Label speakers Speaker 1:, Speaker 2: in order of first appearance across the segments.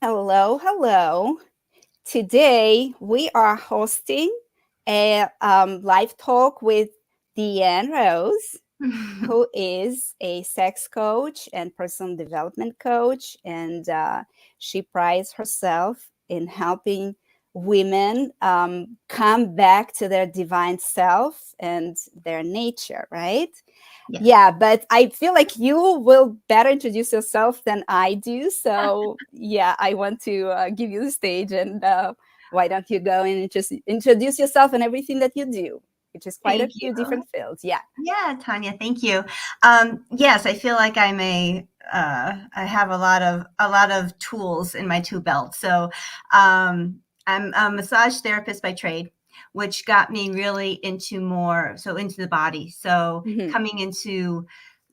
Speaker 1: Hello, hello. Today we are hosting a live talk with Deanne Rose, who is a sex coach and personal development coach, and she prides herself in helping women come back to their divine self and their nature, right?
Speaker 2: Yes.
Speaker 1: Yeah, but I feel like you will better introduce yourself than I do. So, yeah, I want to give you the stage. And why don't you go and just introduce yourself and everything that you do, which is quite a
Speaker 2: Thank you.
Speaker 1: few different fields. Yeah.
Speaker 2: Yeah, Tanya, thank you. Yes, I feel like I have a lot of tools in my tool belt. So, I'm a massage therapist by trade, which got me really into the body. So,
Speaker 1: Hmm.
Speaker 2: coming into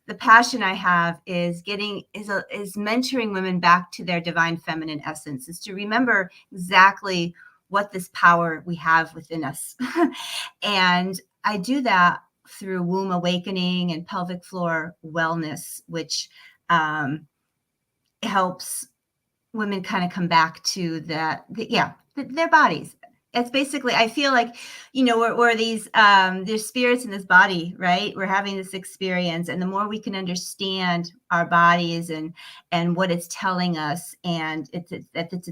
Speaker 2: the passion I have is is mentoring women back to their divine feminine essence, is to remember exactly what this power we have within us. And I do that through womb awakening and pelvic floor wellness, which um, helps women kind of come back to their bodies. It's basically, I feel like, we're there's spirits in this body, right? We're having this experience, and the more we can understand our bodies and what it's telling us, and it's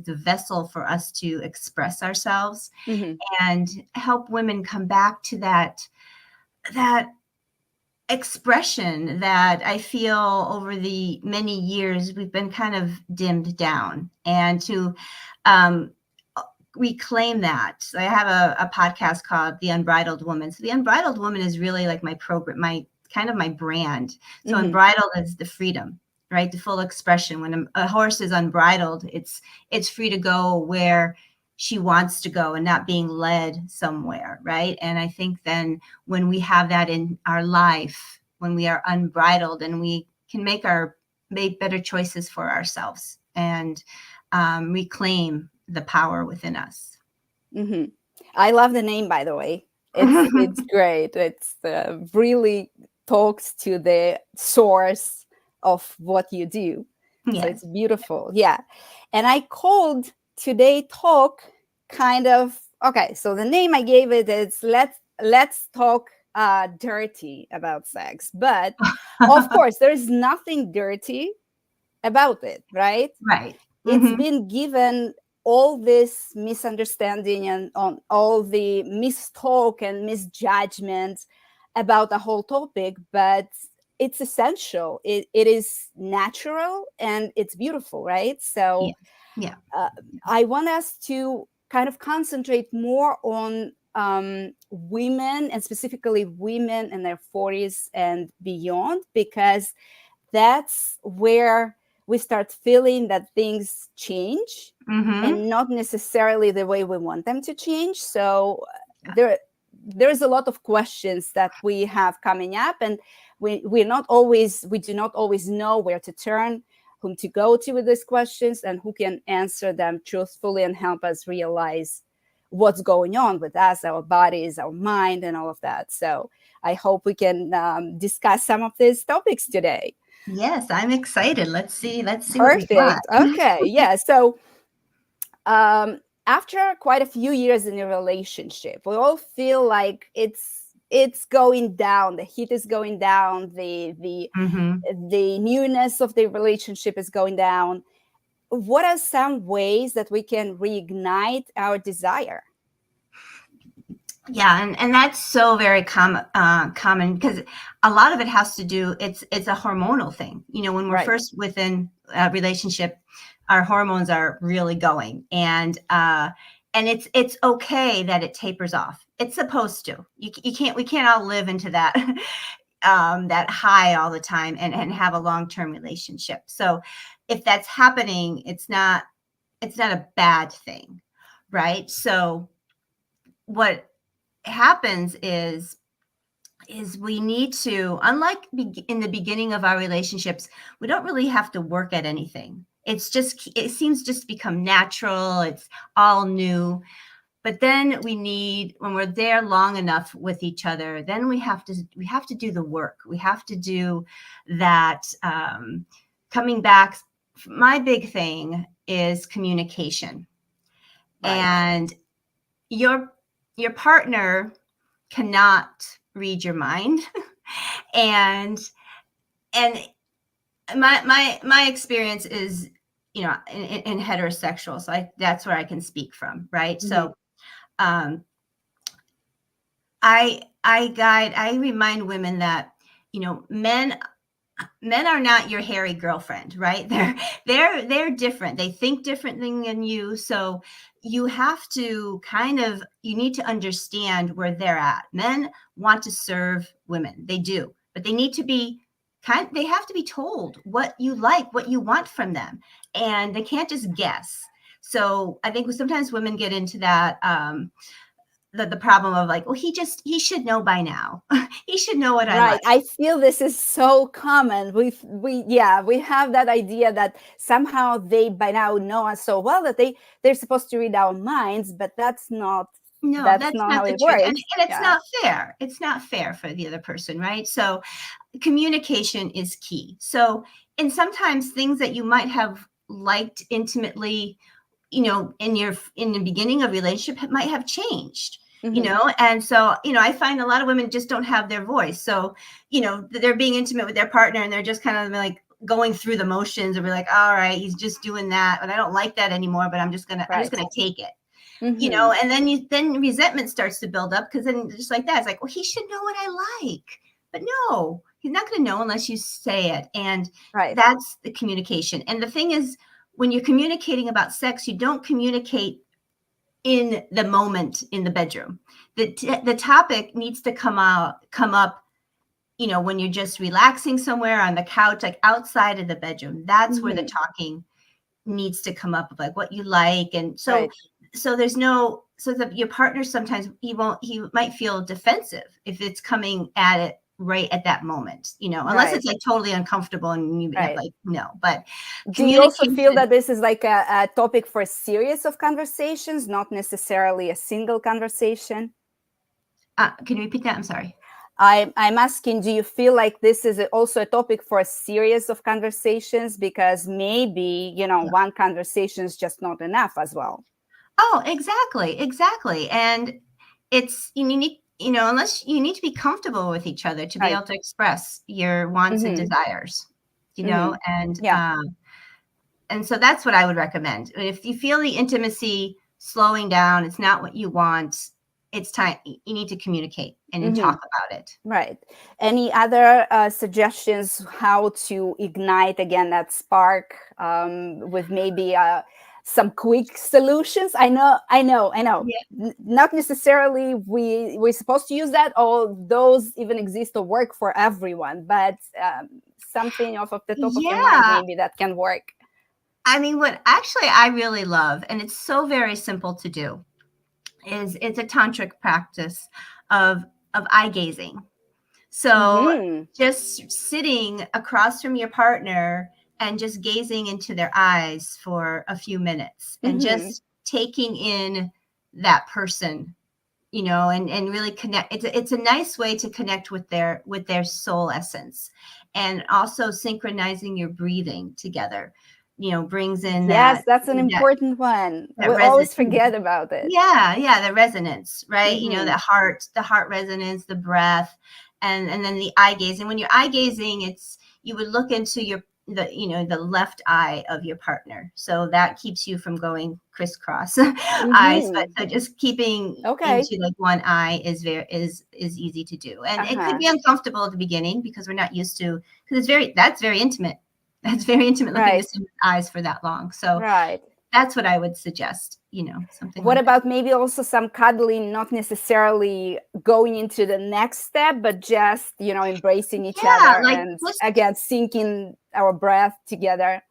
Speaker 2: a vessel for us to express ourselves
Speaker 1: Hmm.
Speaker 2: and help women come back to that expression that I feel over the many years we've been kind of dimmed down, and to um, reclaim that. So I have a podcast called The Unbridled Woman. So The Unbridled Woman is really like my program, my kind of my brand. So
Speaker 1: Hmm.
Speaker 2: unbridled is the freedom, right? The full expression. When a horse is unbridled, it's free to go where she wants to go and not being led somewhere, right? And I think then when we have that in our life, when we are unbridled, and we can make better choices for ourselves and reclaim the power within us.
Speaker 1: Hmm. I love the name, by the way. It's great. It's really talks to the source of what you do. So
Speaker 2: Yes.
Speaker 1: it's beautiful. Yeah. And I called today talk kind of okay. So the name I gave it is let's talk dirty about sex. But of course, there's nothing dirty about it, right?
Speaker 2: Right.
Speaker 1: It's
Speaker 2: Hmm.
Speaker 1: been given all this misunderstanding and on all the mistalk and misjudgments about the whole topic, but it's essential. It is natural and it's beautiful, right?
Speaker 2: Yeah.
Speaker 1: So
Speaker 2: Yeah.
Speaker 1: uh, I want us to kind of concentrate more on women, and specifically women in their 40s and beyond, because that's where we start feeling that things change
Speaker 2: Hmm.
Speaker 1: and not necessarily the way we want them to change. So there's a lot of questions that we have coming up, and we do not always know where to turn, whom to go to with these questions, and who can answer them truthfully and help us realize what's going on with us, our bodies, our mind, and all of that. So I hope we can discuss some of these topics today.
Speaker 2: Yes, I'm excited. Let's see what we got.
Speaker 1: Perfect. Okay. Yeah. So, after quite a few years in a relationship, we all feel like it's going down. The heat is going down.
Speaker 2: Hmm.
Speaker 1: The newness of the relationship is going down. What are some ways that we can reignite our desire?
Speaker 2: Yeah, and that's so very common, because a lot of it has to do. It's a hormonal thing. When we're
Speaker 1: Right.
Speaker 2: first within a relationship, our hormones are really going, and it's okay that it tapers off. It's supposed to. You can't we can't all live into that that high all the time and have a long-term relationship. So if that's happening, it's not a bad thing, right? So what happens is we need to, unlike in the beginning of our relationships, we don't really have to work at anything. It seems just become natural. It's all new. But then when we're there long enough with each other, then we have to do the work. We have to do that, coming back. My big thing is communication.
Speaker 1: Right.
Speaker 2: And your partner cannot read your mind. and and my experience is, in heterosexual, so that's where I can speak from, right?
Speaker 1: Mm-hmm.
Speaker 2: So um I remind women that, men are not your hairy girlfriend, right? They're different. They think differently than you. So you need to understand where they're at. Men want to serve women. They do, but they need to be they have to be told what you like, what you want from them. And they can't just guess. So I think sometimes women get into that, the problem of like, well, he should know by now. He should know what I
Speaker 1: Right.
Speaker 2: like.
Speaker 1: I feel this is so common. We have that idea that somehow they by now know us so well that they're supposed to read our minds, but
Speaker 2: No,
Speaker 1: that's
Speaker 2: that's
Speaker 1: not
Speaker 2: not
Speaker 1: how
Speaker 2: the
Speaker 1: it
Speaker 2: truth. And
Speaker 1: works.
Speaker 2: it's
Speaker 1: Yeah.
Speaker 2: not fair. It's not fair for the other person, right? So communication is key. So, and sometimes things that you might have liked intimately, in the beginning of relationship might have changed.
Speaker 1: Mm-hmm.
Speaker 2: And so, I find a lot of women just don't have their voice. So, they're being intimate with their partner and they're just kind of like going through the motions, and we're like, all right, he's just doing that, but I don't like that anymore, but I'm just gonna
Speaker 1: Right.
Speaker 2: take it.
Speaker 1: Mm-hmm.
Speaker 2: And then resentment starts to build up, because then just like that, it's like, well, he should know what I like. But no, he's not going to know unless you say it. And
Speaker 1: Right.
Speaker 2: that's the communication. And the thing is, when you're communicating about sex, you don't communicate in the moment in the bedroom. The topic needs to come up, when you're just relaxing somewhere on the couch, like outside of the bedroom. That's where the
Speaker 1: Mm-hmm.
Speaker 2: talking needs to come up, of like what you like. And
Speaker 1: Right.
Speaker 2: so there's no, so that your partner, sometimes he might feel defensive if it's coming at it right at that moment, unless
Speaker 1: Right.
Speaker 2: it's like totally uncomfortable and you have
Speaker 1: Right.
Speaker 2: like, no. But
Speaker 1: Do you also feel
Speaker 2: communication.
Speaker 1: that this is like a topic for a series of conversations, not necessarily a single conversation?
Speaker 2: Can you repeat that? I'm sorry.
Speaker 1: I'm asking, do you feel like this is also a topic for a series of conversations? Because maybe, one conversation is just not enough as well.
Speaker 2: Oh, exactly. And it's, you need, unless you need to be comfortable with each other to be
Speaker 1: Right.
Speaker 2: able to express your wants and
Speaker 1: Mm-hmm.
Speaker 2: desires,
Speaker 1: Mm-hmm.
Speaker 2: and
Speaker 1: Yeah.
Speaker 2: so that's what I would recommend. If you feel the intimacy slowing down, it's not what you want, it's time, you need to communicate and then
Speaker 1: Mm-hmm.
Speaker 2: talk about it.
Speaker 1: Right. Any other suggestions how to ignite again that spark with maybe some quick solutions? I know.
Speaker 2: Yeah.
Speaker 1: Not necessarily we're supposed to use that, or those even exist or work for everyone, but something off of the top of your mind
Speaker 2: Yeah.
Speaker 1: maybe that can work.
Speaker 2: I mean, what actually I really love, and it's so very simple to do, is it's a tantric practice of eye gazing. So
Speaker 1: Mm-hmm.
Speaker 2: just sitting across from your partner and just gazing into their eyes for a few minutes and
Speaker 1: Mm-hmm.
Speaker 2: just taking in that person, and really connect. It's a nice way to connect with their soul essence, and also synchronizing your breathing together, brings in
Speaker 1: Yes,
Speaker 2: that
Speaker 1: that's an
Speaker 2: that
Speaker 1: important one.
Speaker 2: that
Speaker 1: We
Speaker 2: resonance.
Speaker 1: always forget about it.
Speaker 2: Yeah, the resonance, right?
Speaker 1: Mm-hmm.
Speaker 2: The heart resonance, the breath, and then the eye gazing. When you're eye gazing, it's, you would look into the left eye of your partner, so that keeps you from going crisscross eyes. But
Speaker 1: Mm-hmm.
Speaker 2: so just keeping
Speaker 1: Okay.
Speaker 2: into like one eye is easy to do, and it could
Speaker 1: Uh-huh.
Speaker 2: be uncomfortable at the beginning because we're not used to, because that's very intimate. That's very intimate, looking
Speaker 1: Right.
Speaker 2: into someone's eyes for that long. So
Speaker 1: Right.
Speaker 2: that's what I would suggest, something
Speaker 1: What
Speaker 2: like that.
Speaker 1: about maybe also some cuddling, not necessarily going into the next step, but just, embracing each
Speaker 2: Yeah,
Speaker 1: other
Speaker 2: like
Speaker 1: and
Speaker 2: just,
Speaker 1: again, syncing our breath together?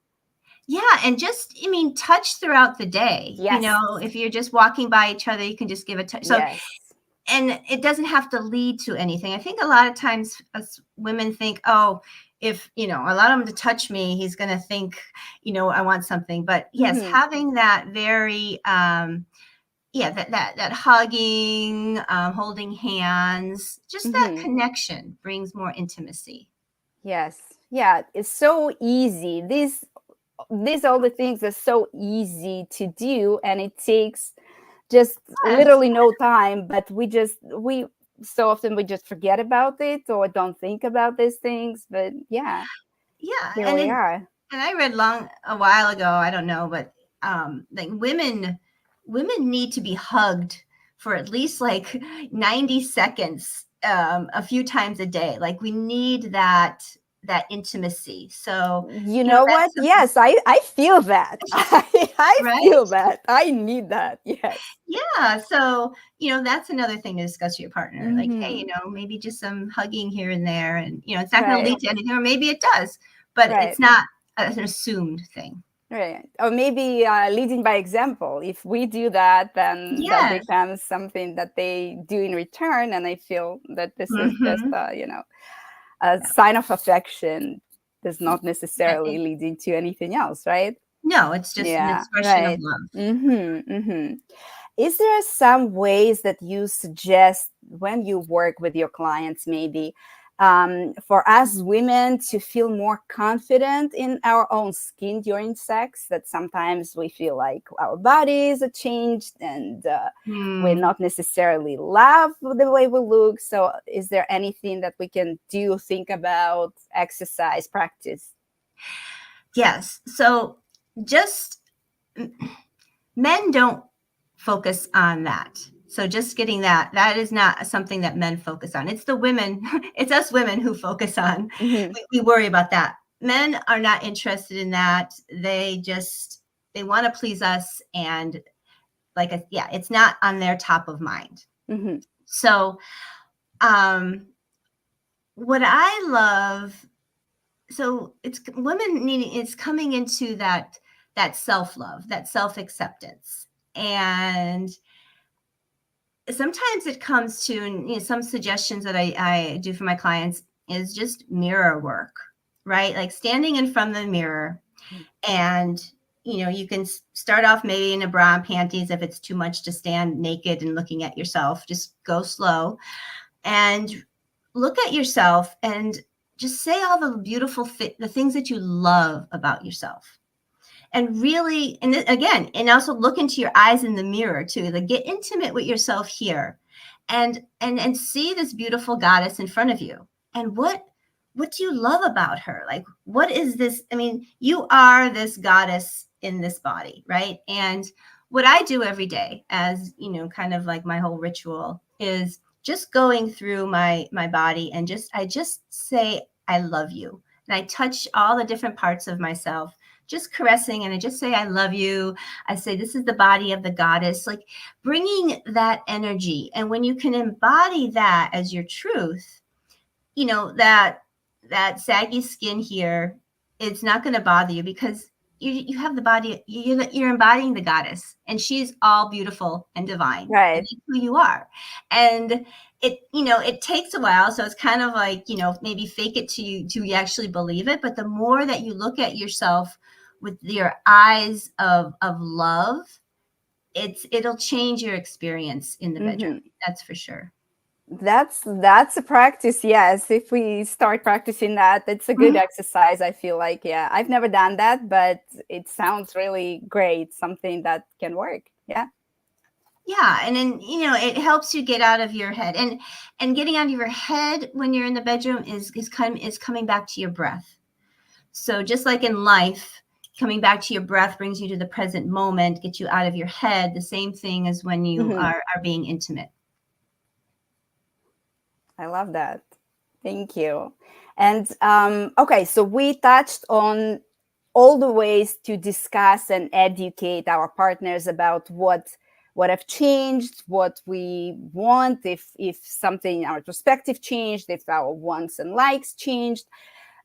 Speaker 2: yeah, and just, I mean, touch throughout the day.
Speaker 1: Yes.
Speaker 2: If you're just walking by each other, you can just give a touch. So,
Speaker 1: Yes.
Speaker 2: and it doesn't have to lead to anything. I think a lot of times us women think, oh, if, allow him to touch me, he's going to think, I want something. But yes,
Speaker 1: Mm-hmm.
Speaker 2: having that very, yeah, that hugging, holding hands, just that
Speaker 1: Mm-hmm.
Speaker 2: connection brings more intimacy.
Speaker 1: Yes. Yeah. It's so easy. these are all the things that's so easy to do, and it takes just
Speaker 2: Yes.
Speaker 1: literally no time, but we so often we just forget about it or don't think about these things. But yeah,
Speaker 2: Yeah,
Speaker 1: here we are.
Speaker 2: and I read long a while ago, I don't know, but like women need to be hugged for at least like 90 seconds a few times a day. Like we need that intimacy. So,
Speaker 1: You know what?
Speaker 2: that's something,
Speaker 1: Yes, I feel that. I
Speaker 2: right?
Speaker 1: feel that. I need that. Yes.
Speaker 2: Yeah. So, that's another thing to discuss with your partner. Like, hey,
Speaker 1: Hmm.
Speaker 2: maybe just some hugging here and there. And, it's not going to
Speaker 1: Right.
Speaker 2: lead to anything, or maybe it does, but
Speaker 1: Right.
Speaker 2: it's not an assumed thing.
Speaker 1: Right. Or maybe leading by example. If we do that, then that
Speaker 2: Yes.
Speaker 1: becomes something that they do in return. And I feel that this is just,
Speaker 2: Hmm.
Speaker 1: a sign of affection, does not
Speaker 2: Yeah.
Speaker 1: necessarily lead into anything else, right?
Speaker 2: No, it's just an
Speaker 1: Yeah.
Speaker 2: expression of
Speaker 1: Right.
Speaker 2: love.
Speaker 1: Mm-hmm. Mm-hmm. Is there some ways that you suggest when you work with your clients, maybe for us women to feel more confident in our own skin during sex? That sometimes we feel like our bodies are changed and we're
Speaker 2: Hmm.
Speaker 1: not necessarily love the way we look. So, is there anything that we can do, think about, exercise, practice?
Speaker 2: Yes. So just men don't focus on that. So just getting that is not something that men focus on. It's the women, it's us women who focus on.
Speaker 1: Mm-hmm.
Speaker 2: We worry about that. Men are not interested in that. They want to please us, and yeah, it's not on their top of mind.
Speaker 1: Mm-hmm.
Speaker 2: So, what I love, so it's women needing, it's coming into that self-love, that self-acceptance. And sometimes it comes to, and some suggestions that I do for my clients is just mirror work, right? Like standing in front of the mirror, and you can start off maybe in a bra and panties if it's too much to stand naked and looking at yourself. Just go slow and look at yourself and just say all the beautiful the things that you love about yourself. And really, and again, and also look into your eyes in the mirror too. Like, get intimate with yourself here, and see this beautiful goddess in front of you. And what do you love about her? Like, what is this? I mean, you are this goddess in this body, right? And what I do every day, as kind of like my whole ritual, is just going through my body, and I just say I love you, and I touch all the different parts of myself, just caressing, and I just say I love you. I say this is the body of the goddess, like bringing that energy. And when you can embody that as your truth, that saggy skin here, it's not going to bother you, because you have the body, you're embodying the goddess, and she's all beautiful and divine, and
Speaker 1: Right.
Speaker 2: that's who you are. And it takes a while, so it's kind of like, maybe fake it till you actually believe it. But the more that you look at yourself with your eyes of love, it'll change your experience in the bedroom.
Speaker 1: Mm-hmm.
Speaker 2: That's for sure.
Speaker 1: That's a practice. Yes, if we start practicing that, it's a good
Speaker 2: Mhm.
Speaker 1: exercise. I feel like, yeah, I've never done that, but it sounds really great. Something that can work. Yeah.
Speaker 2: Yeah, and then it helps you get out of your head, and getting out of your head when you're in the bedroom is coming back to your breath. So just like in life, coming back to your breath brings you to the present moment, get you out of your head. The same thing as when you
Speaker 1: Hmm.
Speaker 2: are being intimate.
Speaker 1: I love that. Thank you. And okay, so we touched on all the ways to discuss and educate our partners about what have changed, what we want, if something our perspective changed, if our wants and likes changed.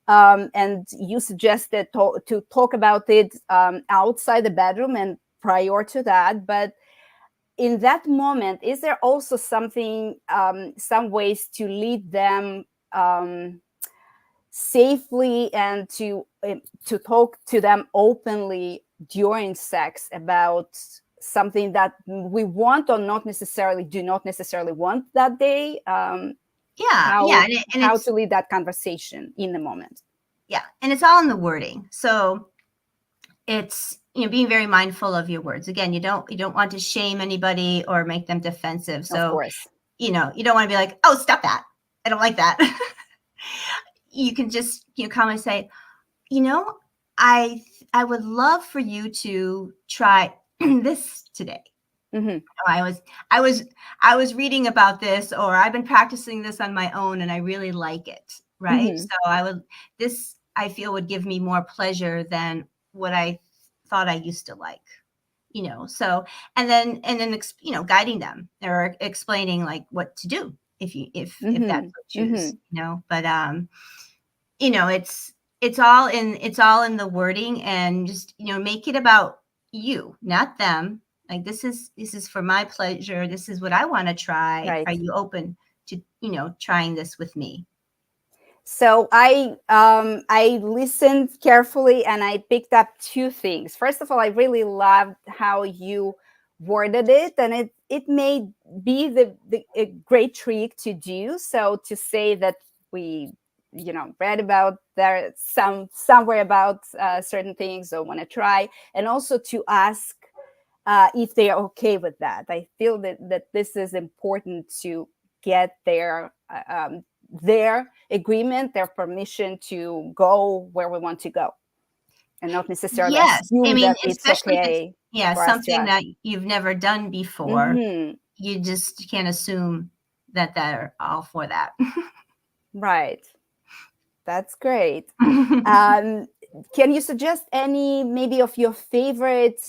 Speaker 1: And you suggested to talk about it outside the bedroom and prior to that. But in that moment, is there also something, some ways to lead them um, safely and to talk to them openly during sex about something that we want or not necessarily do not necessarily want that day?
Speaker 2: Yeah, yeah,
Speaker 1: How
Speaker 2: and
Speaker 1: how
Speaker 2: it's
Speaker 1: to lead that conversation in the moment?
Speaker 2: yeah, and it's all in the wording. So it's, being very mindful of your words. Again, you don't want to shame anybody or make them defensive.
Speaker 1: Of
Speaker 2: So,
Speaker 1: course.
Speaker 2: you don't want to be like, oh, stop that. I don't like that. You can just, calmly say, you know, I would love for you to try this today.
Speaker 1: Mm-hmm.
Speaker 2: I was reading about this, or I've been practicing this on my own and I really like it. Right.
Speaker 1: Mm-hmm.
Speaker 2: So this I feel would give me more pleasure than what I thought I used to like, so, and then guiding them or explaining like what to do if that's
Speaker 1: Mm-hmm.
Speaker 2: what you
Speaker 1: Mm-hmm.
Speaker 2: choose, but it's all in the wording, and just make it about you, not them. Like, this is for my pleasure, this is what I want to try,
Speaker 1: Right.
Speaker 2: are you open to trying this with me?
Speaker 1: So I listened carefully and I picked up two things. First of all, I really loved how you worded it, and it may be a great trick to do. So to say that we read about there somewhere about certain things or want to try, and also to ask if they are okay with that. I feel that this is important to get their agreement, their permission to go where we want to go, and not necessarily
Speaker 2: Yes, I
Speaker 1: assume
Speaker 2: mean,
Speaker 1: that it's
Speaker 2: especially if it's,
Speaker 1: okay
Speaker 2: yeah,
Speaker 1: for us to
Speaker 2: something
Speaker 1: ask.
Speaker 2: that you've never done before.
Speaker 1: Hmm.
Speaker 2: You just can't assume that they're all for that.
Speaker 1: Right. That's great. Um, can you suggest any maybe of your favorite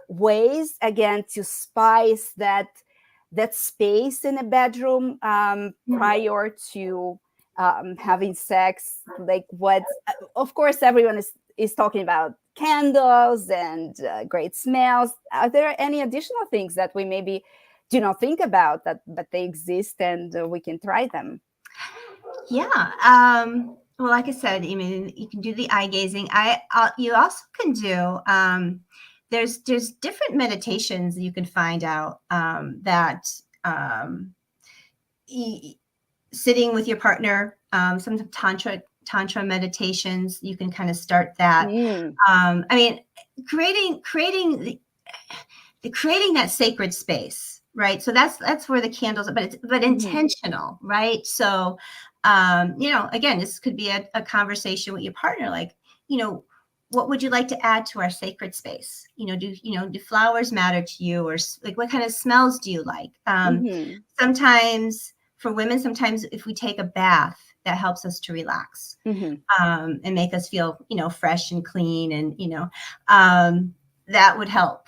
Speaker 1: ways again to spice that space in a bedroom prior to having sex? Like what? Of course, everyone is talking about candles and great smells. Are there any additional things that we maybe do not think about that but they exist and we can try them?
Speaker 2: Yeah. Well, like I said, I mean, you can do the eye gazing. You also can do. There's different meditations you can find out that e- sitting with your partner. Some tantra meditations. You can kind of start that.
Speaker 1: Mm.
Speaker 2: I mean, creating that sacred space, right? So that's where the candles, but it's
Speaker 1: Mhm.
Speaker 2: intentional, right? So, again, this could be a conversation with your partner, like, what would you like to add to our sacred space? Do flowers matter to you, or like what kind of smells do you like?
Speaker 1: Mhm.
Speaker 2: Sometimes for women, sometimes if we take a bath, that helps us to relax,
Speaker 1: Mhm.
Speaker 2: and make us feel, fresh and clean, and that would help.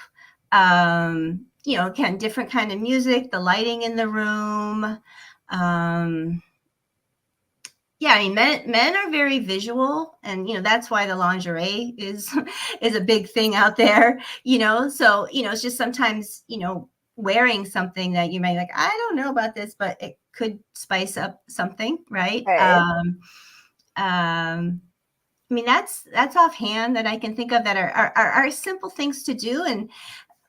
Speaker 2: Again, different kind of music, the lighting in the room. Yeah, I mean, men are very visual, and that's why the lingerie is is a big thing out there. So it's just sometimes wearing something that you may like, I don't know about this, but it could spice up something, right?
Speaker 1: Right.
Speaker 2: I mean, that's offhand that I can think of that are simple things to do,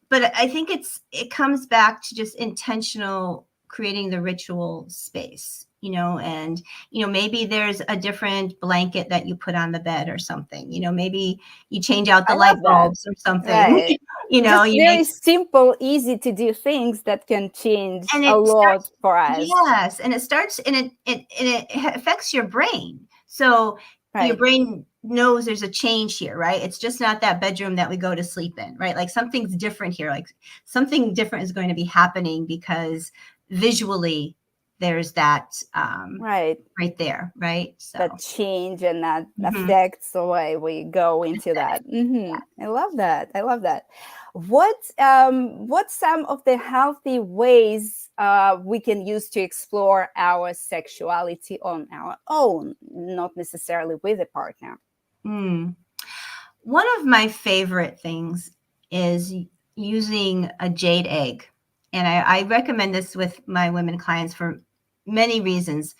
Speaker 2: but I think it comes back to just intentional creating the ritual space, and maybe there's a different blanket that you put on the bed or something, maybe you change out the
Speaker 1: I
Speaker 2: light
Speaker 1: love that.
Speaker 2: bulbs or something,
Speaker 1: Right. Just
Speaker 2: you
Speaker 1: very
Speaker 2: make,
Speaker 1: simple, easy to do things that can change
Speaker 2: and
Speaker 1: a
Speaker 2: it
Speaker 1: lot
Speaker 2: starts,
Speaker 1: for us.
Speaker 2: yes, and it starts, and it affects your brain. So your
Speaker 1: Right.
Speaker 2: brain knows there's a change here, right? It's just not that bedroom that we go to sleep in, right? Like something's different here. Like something different is going to be happening because visually there's that
Speaker 1: Right.
Speaker 2: right there, right?
Speaker 1: That
Speaker 2: So,
Speaker 1: change and that
Speaker 2: mhm.
Speaker 1: affects the way we go into that. I love that. I love that. What some of the healthy ways we can use to explore our sexuality on our own, not necessarily with a partner?
Speaker 2: Mm. One of my favorite things is using a jade egg. And I recommend this with my women clients for many reasons.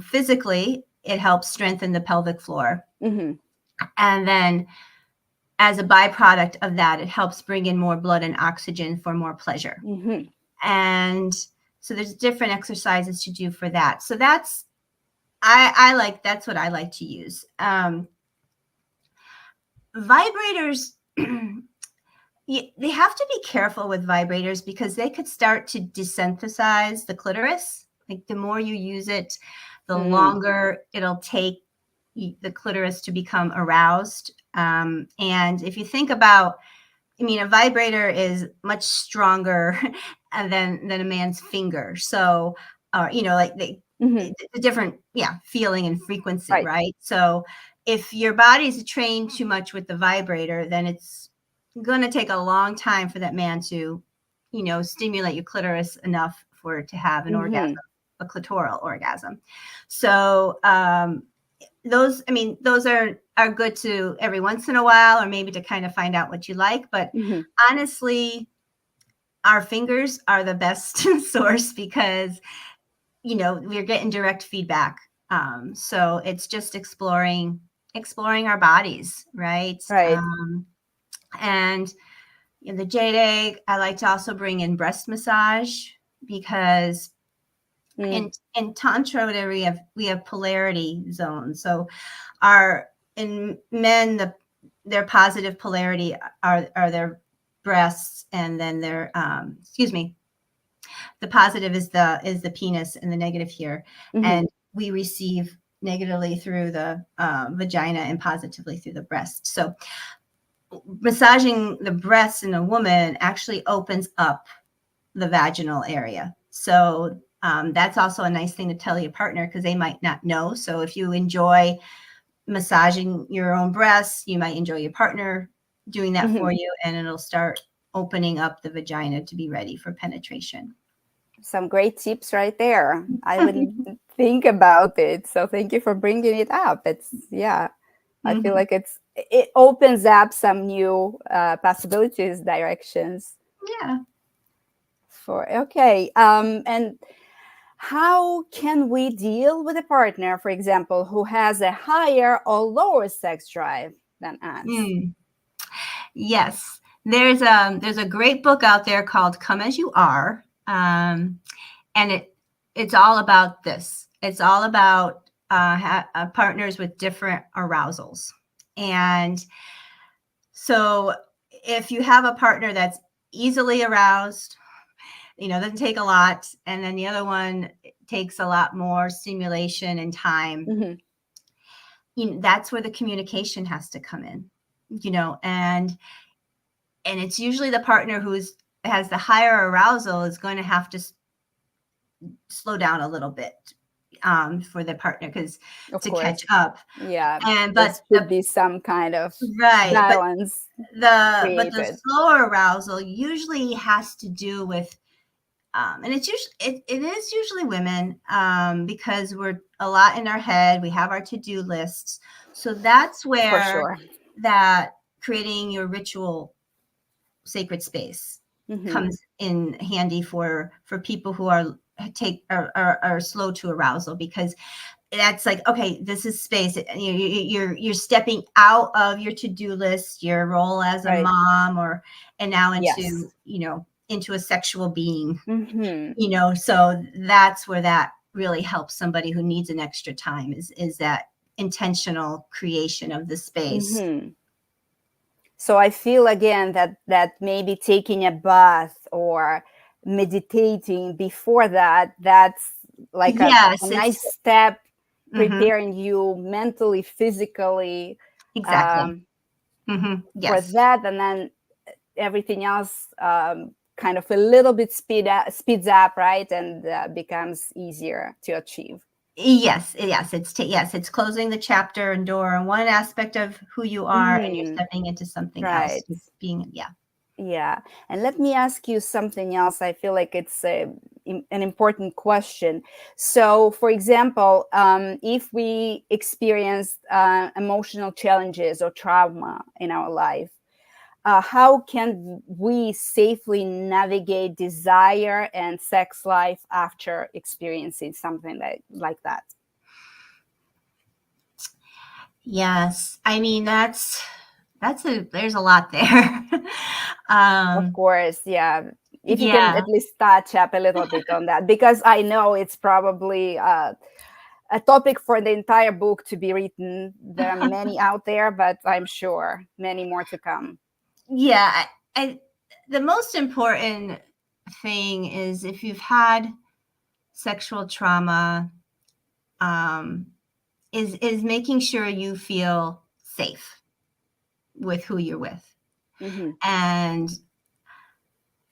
Speaker 2: Physically, it helps strengthen the pelvic floor.
Speaker 1: Hmm.
Speaker 2: And then, as a byproduct of that, it helps bring in more blood and oxygen for more pleasure.
Speaker 1: Hmm.
Speaker 2: And so there's different exercises to do for that. So that's what I like to use. Vibrators, they have to be careful with vibrators because they could start to desensitize the clitoris. Like the more you use it, the longer it'll take the clitoris to become aroused. And if you think about, I mean, a vibrator is much stronger than a man's finger. So, like the different, feeling and frequency,
Speaker 1: Right.
Speaker 2: right? So, if your body's trained too much with the vibrator, then it's going to take a long time for that man to, stimulate your clitoris enough for it to have an orgasm, a clitoral orgasm. So, those are good to every once in a while, or maybe to kind of find out what you like. But honestly, our fingers are the best source because, we're getting direct feedback. So it's just exploring our bodies, right?
Speaker 1: Right.
Speaker 2: And in the jade egg, I like to also bring in breast massage because in tantra, we have polarity zones. So in men, their positive polarity are their breasts, and then their the positive is the penis, and the negative here. And we receive negatively through the vagina and positively through the breast. So massaging the breasts in a woman actually opens up the vaginal area. So that's also a nice thing to tell your partner because they might not know. So if you enjoy massaging your own breasts, you might enjoy your partner doing that for you, and it'll start opening up the vagina to be ready for penetration.
Speaker 1: Some great tips right there. I wouldn't think about it. So thank you for bringing it up. I feel like it opens up some new possibilities, directions.
Speaker 2: Yeah.
Speaker 1: And how can we deal with a partner, for example, who has a higher or lower sex drive than us?
Speaker 2: Yes, there's a great book out there called "Come as You Are," and it's all about this. It's all about partners with different arousals. And so if you have a partner that's easily aroused, doesn't take a lot, and then the other one takes a lot more stimulation and time, that's where the communication has to come in, and it's usually the partner has the higher arousal is going to have to slow down a little bit for the partner to catch up.
Speaker 1: Yeah,
Speaker 2: but
Speaker 1: there should be some kind of balance.
Speaker 2: But the slower arousal usually has to do with, and it is usually women, because we're a lot in our head. We have our to-do lists, so that's where that creating your ritual sacred space comes in handy for people who are slow to arousal, because that's like, okay, this is space. You're stepping out of your to-do list, your role as a mom, and now into a sexual being, so that's where that really helps somebody who needs an extra time is that intentional creation of the space.
Speaker 1: So I feel again that maybe taking a bath or meditating before that's like a nice step, preparing you mentally, physically,
Speaker 2: exactly.
Speaker 1: For that, and then everything else kind of a little bit speeds up, right, and becomes easier to achieve.
Speaker 2: Yes, it's closing the chapter and door on one aspect of who you are, and you're stepping into something else.
Speaker 1: Yeah. And let me ask you something else. I feel like it's an important question. So, for example, if we experience emotional challenges or trauma in our life, how can we safely navigate desire and sex life after experiencing something like that?
Speaker 2: Yes, I mean there's a lot there.
Speaker 1: Of course, yeah. If you can at least touch up a little bit on that, because I know it's probably a topic for the entire book to be written. There are many out there, but I'm sure many more to come.
Speaker 2: Yeah, the most important thing is if you've had sexual trauma, is making sure you feel safe with who you're with,
Speaker 1: Mm-hmm.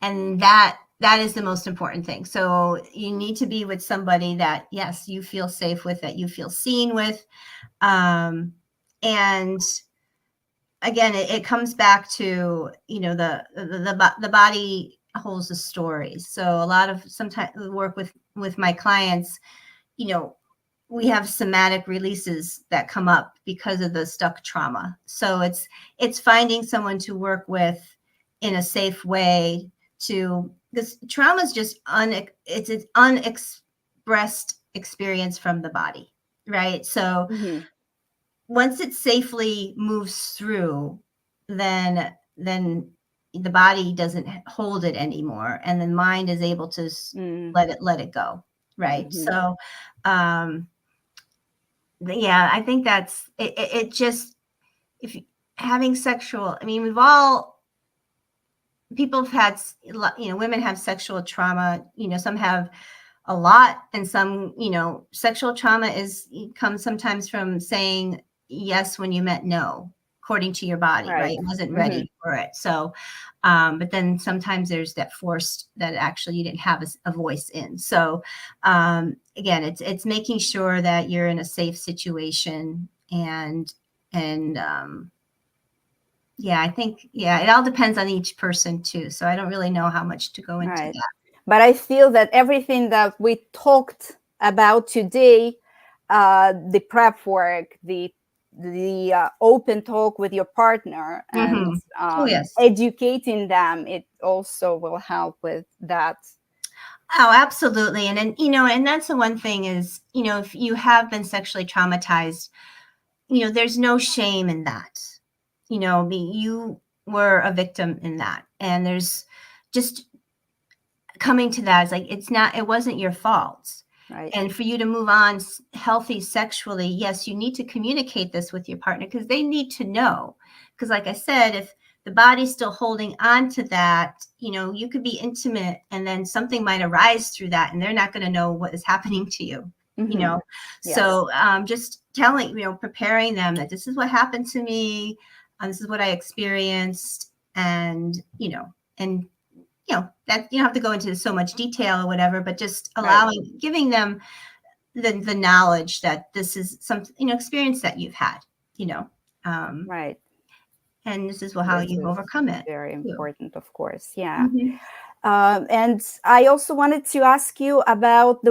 Speaker 2: and that is the most important thing. So you need to be with somebody that, yes, you feel safe with, that you feel seen with, and again, it comes back to, the body holds the stories. So a lot of sometimes work with my clients, we have somatic releases that come up because of the stuck trauma. So it's finding someone to work with in a safe way, because trauma is just it's an unexpressed experience from the body, right? So
Speaker 1: Mm-hmm.
Speaker 2: once it safely moves through, then the body doesn't hold it anymore, and the mind is able to let it go, right?
Speaker 1: Mm-hmm.
Speaker 2: So yeah, I think that's it. It just, if having sexual, I mean, people have had, women have sexual trauma, some have a lot, and some, sexual trauma comes sometimes from saying yes when you meant no, according to your body,
Speaker 1: Right.
Speaker 2: right? It wasn't
Speaker 1: Mm-hmm.
Speaker 2: ready for it. So but then sometimes there's that forced, that actually you didn't have a voice in. So again, it's making sure that you're in a safe situation, and yeah, I think, it all depends on each person too. So I don't really know how much to go into
Speaker 1: Right.
Speaker 2: that.
Speaker 1: But I feel that everything that we talked about today, the prep work, the open talk with your partner, and
Speaker 2: Oh, yes.
Speaker 1: educating them, it also will help with that.
Speaker 2: Oh, absolutely. And then, and that's the one thing is, if you have been sexually traumatized, there's no shame in that. You were a victim in that. And there's just coming to that is like, it wasn't your fault.
Speaker 1: Right.
Speaker 2: And for you to move on healthy sexually, yes, you need to communicate this with your partner, because they need to know. Because like I said, if the body's still holding on to that, you could be intimate and then something might arise through that, and they're not going to know what is happening to you.
Speaker 1: Mm-hmm. Yes.
Speaker 2: So just telling, preparing them that this is what happened to me, this is what I experienced, and that you don't have to go into so much detail or whatever, but just allowing, giving them the knowledge that this is some, experience that you've had,
Speaker 1: Right.
Speaker 2: and this is how
Speaker 1: This
Speaker 2: you've
Speaker 1: is
Speaker 2: overcome it
Speaker 1: very
Speaker 2: too.
Speaker 1: important, of course. Yeah.
Speaker 2: Mm-hmm.
Speaker 1: And I also wanted to ask you about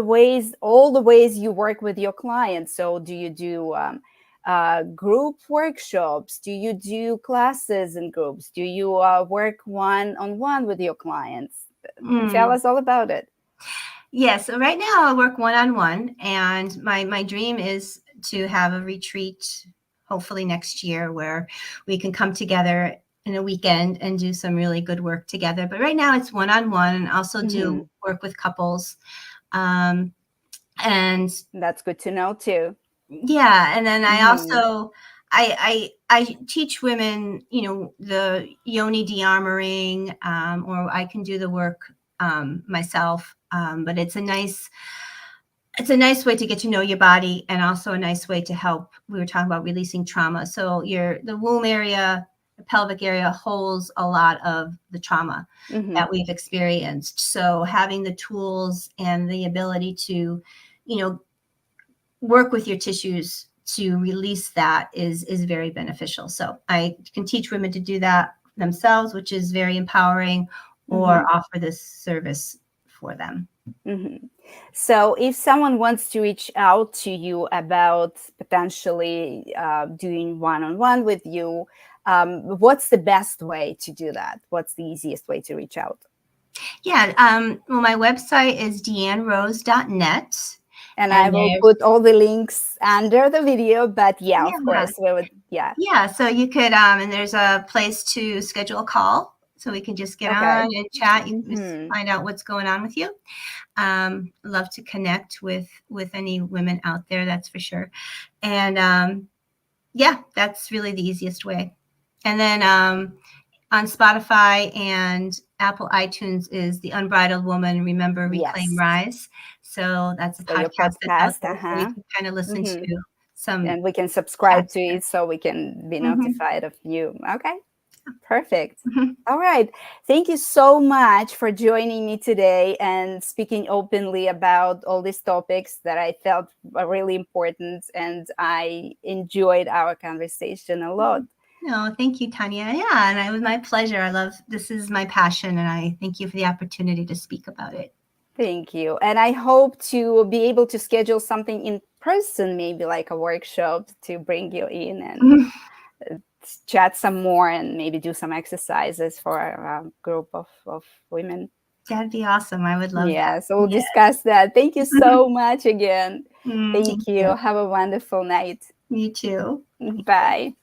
Speaker 1: all the ways you work with your clients. So do you do group workshops? Do you do classes in groups? Do you work one-on-one with your clients? Tell us all about it.
Speaker 2: Yeah, so right now I work one-on-one, and my dream is to have a retreat, hopefully next year, where we can come together in a weekend and do some really good work together. But right now it's one-on-one, and also do work with couples. And
Speaker 1: that's good to know too.
Speaker 2: Yeah, and then I also I teach women, the yoni de-armoring, or I can do the work myself. But it's a nice way to get to know your body, and also a nice way to help. We were talking about releasing trauma. So the womb area, the pelvic area holds a lot of the trauma that we've experienced. So having the tools and the ability to, work with your tissues to release that is very beneficial. So I can teach women to do that themselves, which is very empowering, or offer this service for them.
Speaker 1: So if someone wants to reach out to you about potentially doing one-on-one with you, what's the best way to do that? What's the easiest way to reach out?
Speaker 2: Yeah. Well, my website is deannerose.net.
Speaker 1: And I will put all the links under the video, but of course, we would,
Speaker 2: Yeah, so you could, and there's a place to schedule a call. so we can just get
Speaker 1: Okay.
Speaker 2: on and chat. You can just
Speaker 1: Mhm.
Speaker 2: find out what's going on with you. Love to connect with any women out there, that's for sure. And yeah, that's really the easiest way. And then on Spotify and Apple iTunes is The Unbridled Woman, Remember, Reclaim,
Speaker 1: Yes.
Speaker 2: Rise. So that's a
Speaker 1: So your
Speaker 2: podcast that's out
Speaker 1: podcast,
Speaker 2: there, so you can kind of listen
Speaker 1: hmm
Speaker 2: to some
Speaker 1: and we can subscribe
Speaker 2: chats
Speaker 1: to
Speaker 2: there.
Speaker 1: it so we can be
Speaker 2: Mhm.
Speaker 1: notified of you. Okay, perfect.
Speaker 2: Mhm.
Speaker 1: All right. Thank you so much for joining me today and speaking openly about all these topics that I felt were really important. And I enjoyed our conversation a lot.
Speaker 2: No, thank you, Tanya. Yeah, and it was my pleasure. This is my passion, and I thank you for the opportunity to speak about it.
Speaker 1: Thank you. And I hope to be able to schedule something in person, maybe like a workshop to bring you in and chat some more and maybe do some exercises for a group of women.
Speaker 2: That'd be awesome. I would love that.
Speaker 1: Yeah, so we'll
Speaker 2: Yeah.
Speaker 1: discuss that. Thank you so much again.
Speaker 2: Thank
Speaker 1: Thank
Speaker 2: you.
Speaker 1: you. Have a wonderful night.
Speaker 2: You too.
Speaker 1: Bye.